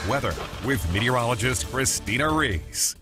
Weather with meteorologist Christina Reese.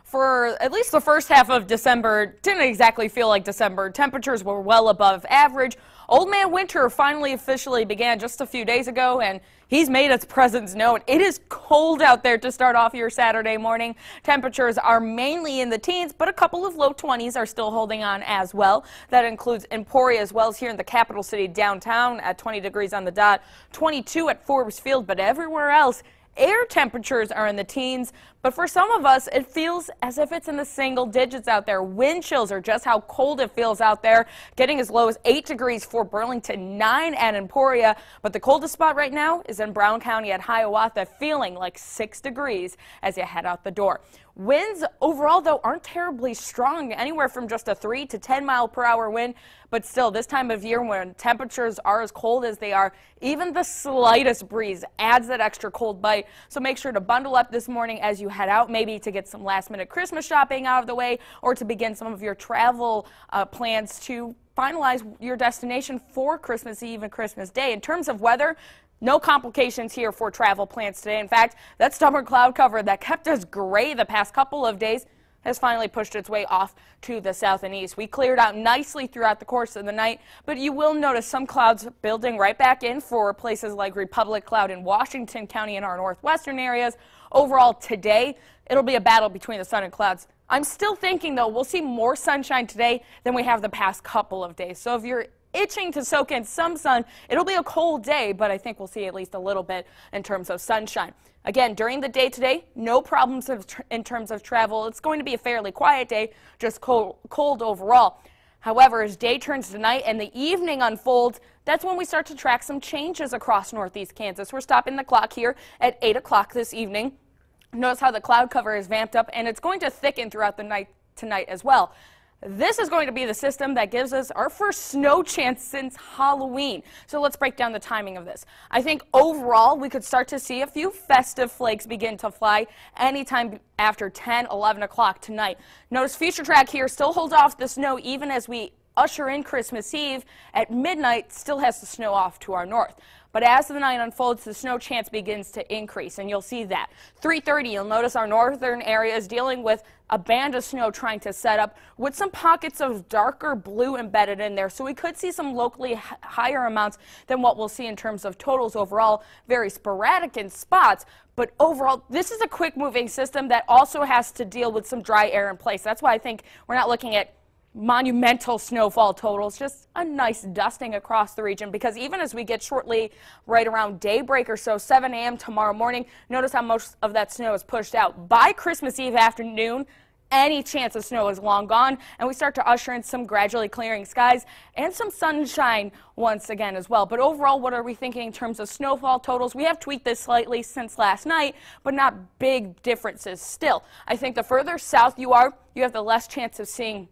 For at least the first half of December, didn't exactly feel like December. Temperatures were well above average. Old Man Winter finally officially began just a few days ago, and he's made its presence known. It is cold out there to start off your Saturday morning. Temperatures are mainly in the teens, but a couple of low 20s are still holding on as well. That includes Emporia as well as here in the capital city downtown at 20 degrees on the dot, 22 at Forbes Field, but everywhere else, air temperatures are in the teens, but for some of us, it feels as if it's in the single digits out there. Wind chills are just how cold it feels out there, getting as low as 8 degrees for Burlington, 9 at Emporia. But the coldest spot right now is in Brown County at Hiawatha, feeling like 6 degrees as you head out the door. Winds overall, though, aren't terribly strong, anywhere from just a 3 to 10 mile per hour wind. But still, this time of year when temperatures are as cold as they are, even the slightest breeze adds that extra cold bite. So make sure to bundle up this morning as you head out, maybe to get some last minute Christmas shopping out of the way or to begin some of your travel plans to finalize your destination for Christmas Eve and Christmas Day. In terms of weather, no complications here for travel plans today. In fact, that stubborn cloud cover that kept us gray the past couple of days has finally pushed its way off to the south and east. We cleared out nicely throughout the course of the night, but you will notice some clouds building right back in for places like Republic Cloud in Washington County and our northwestern areas. Overall today, it'll be a battle between the sun and clouds. I'm still thinking, though, we'll see more sunshine today than we have the past couple of days. So if you're itching to soak in some sun, it'll be a cold day, but I think we'll see at least a little bit in terms of sunshine. Again, during the day today, no problems in terms of travel. It's going to be a fairly quiet day, just cold overall. However, as day turns to night and the evening unfolds, that's when we start to track some changes across northeast Kansas. We're stopping the clock here at 8 o'clock this evening. Notice how the cloud cover is vamped up, and it's going to thicken throughout the night tonight as well. This is going to be the system that gives us our first snow chance since Halloween. So let's break down the timing of this. I think overall we could start to see a few festive flakes begin to fly anytime after 10, 11 o'clock tonight. Notice Future Track here still holds off the snow even as we usher in Christmas Eve at midnight, still has the snow off to our north. But as the night unfolds, the snow chance begins to increase, and you'll see that. 3:30, you'll notice our northern area is dealing with a band of snow trying to set up with some pockets of darker blue embedded in there. So we could see some locally higher amounts than what we'll see in terms of totals overall, very sporadic in spots. But overall, this is a quick moving system that also has to deal with some dry air in place. That's why I think we're not looking at monumental snowfall totals, just a nice dusting across the region, because even as we get shortly right around daybreak or so, 7 a.m. tomorrow morning, notice how most of that snow is pushed out. By Christmas Eve afternoon, any chance of snow is long gone, and we start to usher in some gradually clearing skies and some sunshine once again as well. But overall, what are we thinking in terms of snowfall totals? We have tweaked this slightly since last night, but not big differences still. I think the further south you are, you have the less chance of seeing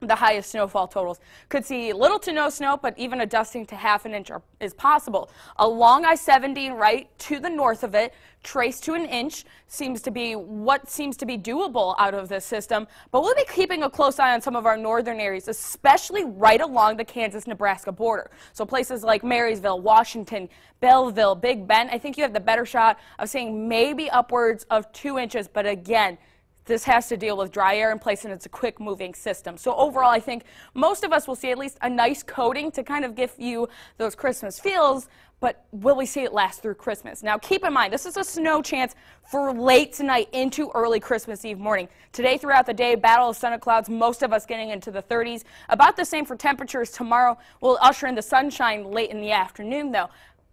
the highest snowfall totals. Could see little to no snow, but even a dusting to half an inch is possible. Along I-70 right to the north of it, trace to an inch seems to be what seems to be doable out of this system. But we'll be keeping a close eye on some of our northern areas, especially right along the Kansas-Nebraska border. So places like Marysville, Washington, Belleville, Big Bend, I think you have the better shot of seeing maybe upwards of 2 inches. But again, this has to deal with dry air in place, and it's a quick moving system. So overall, I think most of us will see at least a nice coating to kind of give you those Christmas feels, but will we see it last through Christmas? Now keep in mind, this is a snow chance for late tonight into early Christmas Eve morning. Today throughout the day, battle of sun and clouds, most of us getting into the 30s. About the same for temperatures tomorrow. We'll usher in the sunshine late in the afternoon though.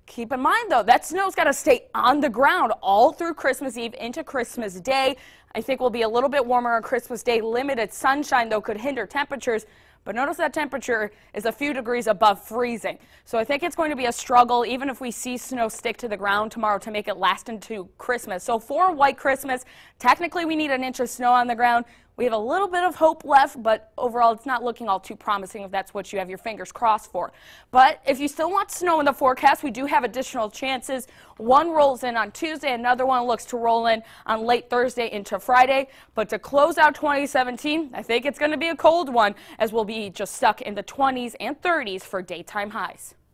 Keep in mind, though, that snow's got to stay on the ground all through Christmas Eve into Christmas Day. I think we'll be a little bit warmer on Christmas Day. Limited sunshine, though, could hinder temperatures. But notice that temperature is a few degrees above freezing. So I think it's going to be a struggle, even if we see snow stick to the ground tomorrow, to make it last into Christmas. So for White Christmas, technically we need an inch of snow on the ground. We have a little bit of hope left, but overall it's not looking all too promising if that's what you have your fingers crossed for. But if you still want snow in the forecast, we do have additional chances. One rolls in on Tuesday, another one looks to roll in on late Thursday into Friday. But to close out 2017, I think it's going to be a cold one, as we'll be just stuck in the 20s and 30s for daytime highs.